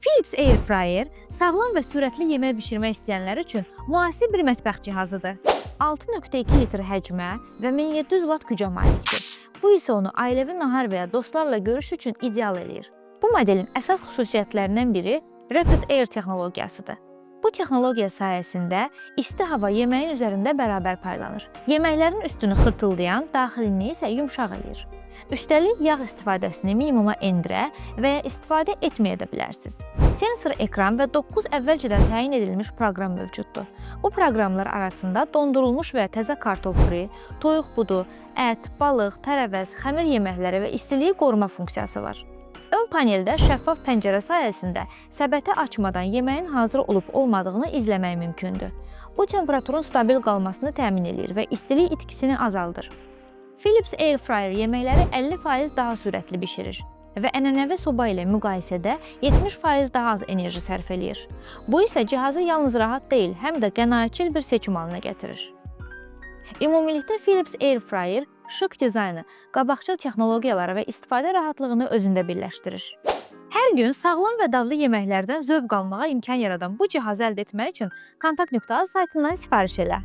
Philips Air Fryer sağlam və sürətli yemək bişirmək istəyənlər üçün müasir bir mətbəx cihazıdır. 6,2 litr həcmə və 1700 watt gücə malikdir. Bu isə onu ailəvi nahar və ya dostlarla görüş üçün ideal eləyir. Bu modelin əsas xüsusiyyətlərindən biri Rapid Air texnologiyasıdır. Bu texnologiya sayəsində isti hava yeməyin üzərində bərabər paylanır. Yeməklərin üstünü xırtıldayan, daxilini isə yumşaq eləyir. Üstəlik, yağ istifadəsini minimuma endirə və ya istifadə etməyə də bilərsiniz. Sensor ekran və 9 əvvəlcədən təyin edilmiş proqram mövcuddur. Bu proqramlar arasında dondurulmuş və təzə kartof fri, toyuq budu, ət, balıq, tərəvəz, xəmir yeməkləri və istiliyi qoruma funksiyası var. Ön paneldə şəffaf pəncərə sayəsində səbəti açmadan yeməyin hazır olub-olmadığını izləmək mümkündür. Bu temperaturun stabil qalmasını təmin edir və istilik itkisini azaldır. Philips Air Fryer yeməkləri 50% daha sürətli bişirir və ənənəvi soba ilə müqayisədə 70% daha az enerji sərf eləyir. Bu isə cihazı yalnız rahat deyil, həm də qənaətçil bir seçim halına gətirir. Ümumilikdə Philips Air Fryer şıq dizaynı, qabaqcıl texnologiyaları və istifadə rahatlığını özündə birləşdirir. Hər gün sağlam və dadlı yeməklərdən zövq almağa imkan yaradan bu cihazı əldə etmək üçün kontakt.az saytından sifariş elə.